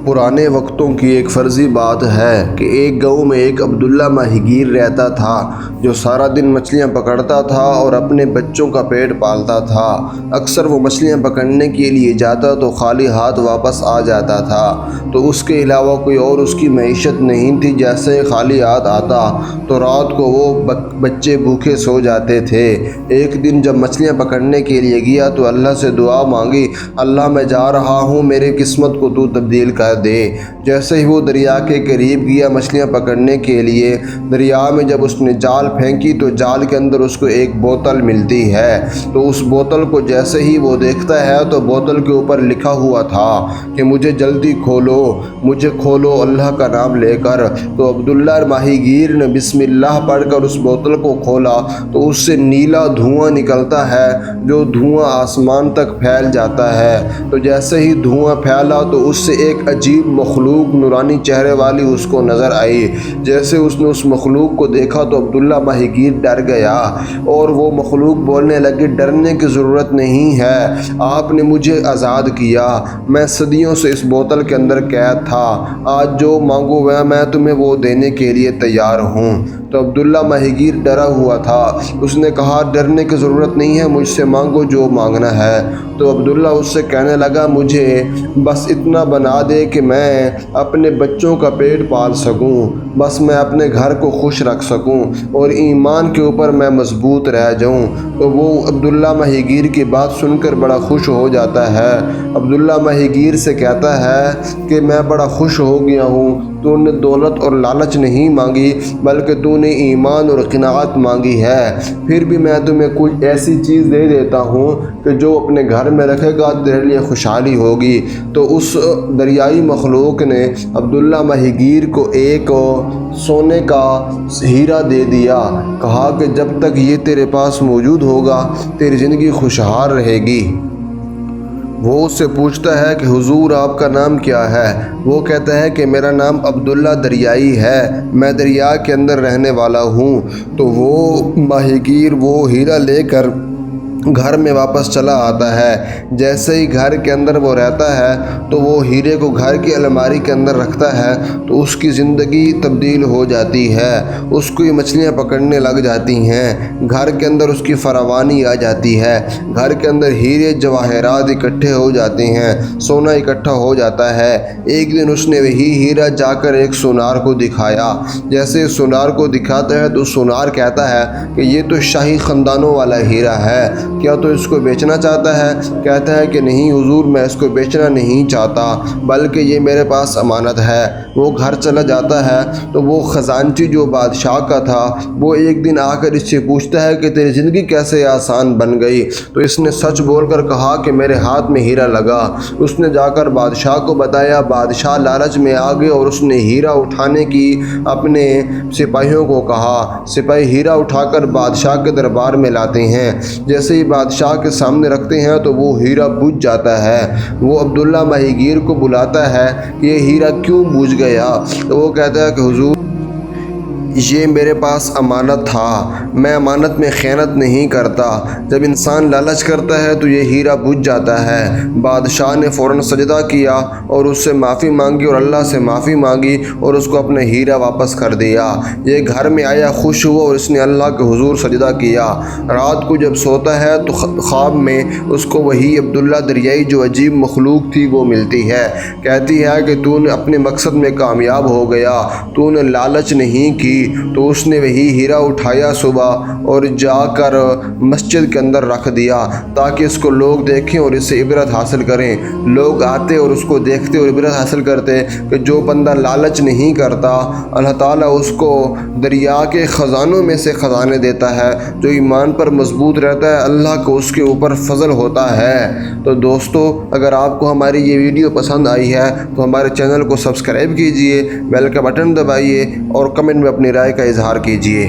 پرانے وقتوں کی ایک فرضی بات ہے کہ ایک گاؤں میں ایک عبداللہ ماہی گیر رہتا تھا جو سارا دن مچھلیاں پکڑتا تھا اور اپنے بچوں کا پیٹ پالتا تھا۔ اکثر وہ مچھلیاں پکڑنے کے لیے جاتا تو خالی ہاتھ واپس آ جاتا تھا، تو اس کے علاوہ کوئی اور اس کی معیشت نہیں تھی۔ جیسے ہی خالی ہاتھ آتا تو رات کو وہ بچے بھوکے سو جاتے تھے۔ ایک دن جب مچھلیاں پکڑنے کے لیے گیا تو اللہ سے دعا مانگی، اللہ میں جا رہا ہوں، میری قسمت کو تو تبدیل کر دے۔ جیسے ہی وہ دریا کے قریب گیا مچھلیاں پکڑنے کے لیے، دریا میں جب اس نے جال پھینکی تو جال کے اندر اس کو ایک بوتل ملتی ہے۔ تو اس بوتل کو جیسے ہی وہ دیکھتا ہے تو بوتل کے اوپر لکھا ہوا تھا کہ مجھے جلدی کھولو، مجھے کھولو اللہ کا نام لے کر۔ تو عبداللہ ماہی گیر نے بسم اللہ پڑھ کر اس بوتل کو کھولا تو اس سے نیلا دھواں نکلتا ہے، جو دھواں آسمان تک پھیل جاتا ہے۔ تو جیسے ہی دھواں پھیلا تو اس سے ایک عجیب مخلوق نورانی چہرے والی اس کو نظر آئی۔ جیسے اس نے اس مخلوق کو دیکھا تو عبداللہ ماہی گیر ڈر گیا اور وہ مخلوق بولنے لگی، ڈرنے کی ضرورت نہیں ہے، آپ نے مجھے آزاد کیا، میں صدیوں سے اس بوتل کے اندر قید تھا، آج جو مانگو میں تمہیں وہ دینے کے لیے تیار ہوں۔ تو عبداللہ ماہی گیر ڈرا ہوا تھا، اس نے کہا ڈرنے کی ضرورت نہیں ہے، مجھ سے مانگو جو مانگنا ہے۔ تو عبداللہ اس سے کہنے لگا، مجھے بس اتنا بنا دے کہ میں اپنے بچوں کا پیٹ پال سکوں، بس میں اپنے گھر کو خوش رکھ سکوں اور ایمان کے اوپر میں مضبوط رہ جاؤں۔ تو وہ عبداللہ ماہی گیر کی بات سن کر بڑا خوش ہو جاتا ہے۔ عبداللہ ماہی گیر سے کہتا ہے کہ میں بڑا خوش ہو گیا ہوں، تو نے دولت اور لالچ نہیں مانگی بلکہ تو نے ایمان اور قناعت مانگی ہے، پھر بھی میں تمہیں کوئی ایسی چیز دے دیتا ہوں کہ جو اپنے گھر میں رکھے گا تیرے لیے خوشحالی ہوگی۔ تو اس دریائی مخلوق نے عبداللہ ماہی گیر کو ایک سونے کا ہیرا دے دیا، کہا کہ جب تک یہ تیرے پاس موجود ہوگا تیری زندگی خوشحال رہے گی۔ وہ اس سے پوچھتا ہے کہ حضور آپ کا نام کیا ہے؟ وہ کہتا ہے کہ میرا نام عبداللہ دریائی ہے، میں دریا کے اندر رہنے والا ہوں۔ تو وہ ماہی گیر وہ ہیرا لے کر گھر میں واپس چلا آتا ہے۔ جیسے ہی گھر کے اندر وہ رہتا ہے تو وہ ہیرے کو گھر کی الماری کے اندر رکھتا ہے تو اس کی زندگی تبدیل ہو جاتی ہے، اس کو یہ مچھلیاں پکڑنے لگ جاتی ہیں، گھر کے اندر اس کی فراوانی آ جاتی ہے، گھر کے اندر ہیرے جواہرات اکٹھے ہو جاتے ہیں، سونا اکٹھا ہو جاتا ہے۔ ایک دن اس نے وہی ہیرا جا کر ایک سونار کو دکھایا۔ جیسے سونار کو دکھاتا ہے تو سونار کہتا ہے کہ یہ تو شاہی خاندانوں والا ہیرا ہے، کیا تو اس کو بیچنا چاہتا ہے؟ کہتا ہے کہ نہیں حضور، میں اس کو بیچنا نہیں چاہتا بلکہ یہ میرے پاس امانت ہے۔ وہ گھر چلا جاتا ہے تو وہ خزانچی جو بادشاہ کا تھا وہ ایک دن آ کر اس سے پوچھتا ہے کہ تیری زندگی کیسے آسان بن گئی؟ تو اس نے سچ بول کر کہا کہ میرے ہاتھ میں ہیرا لگا۔ اس نے جا کر بادشاہ کو بتایا، بادشاہ لالچ میں آ گئے اور اس نے ہیرا اٹھانے کی اپنے سپاہیوں کو کہا۔ سپاہی ہیرا اٹھا کر بادشاہ کے دربار میں لاتے ہیں۔ جیسے ہی بادشاہ کے سامنے رکھتے ہیں تو وہ ہیرا بجھ جاتا ہے۔ وہ عبداللہ ماہی گیر کو بلاتا ہے کہ یہ ہیرا کیوں بجھ گیا؟ تو وہ کہتا ہے کہ حضور یہ میرے پاس امانت تھا، میں امانت میں خیانت نہیں کرتا، جب انسان لالچ کرتا ہے تو یہ ہیرا بجھ جاتا ہے۔ بادشاہ نے فوراً سجدہ کیا اور اس سے معافی مانگی اور اللہ سے معافی مانگی اور اس کو اپنا ہیرا واپس کر دیا۔ یہ گھر میں آیا، خوش ہوا اور اس نے اللہ کے حضور سجدہ کیا۔ رات کو جب سوتا ہے تو خواب میں اس کو وہی عبداللہ دریائی جو عجیب مخلوق تھی وہ ملتی ہے، کہتی ہے کہ تو نے اپنے مقصد میں کامیاب ہو گیا، تو نے لالچ نہیں کی۔ تو اس نے وہی ہیرا اٹھایا صبح اور جا کر مسجد کے اندر رکھ دیا تاکہ اس کو لوگ دیکھیں اور اس سے عبرت حاصل کریں۔ لوگ آتے اور اس کو دیکھتے اور عبرت حاصل کرتے کہ جو بندہ لالچ نہیں کرتا اللہ تعالیٰ اس کو دریا کے خزانوں میں سے خزانے دیتا ہے، جو ایمان پر مضبوط رہتا ہے اللہ کو اس کے اوپر فضل ہوتا ہے۔ تو دوستو، اگر آپ کو ہماری یہ ویڈیو پسند آئی ہے تو ہمارے چینل کو سبسکرائب کیجئے، بیل کا بٹن دبائیے اور کمنٹ میں اپنی رائے کا اظہار کیجیے۔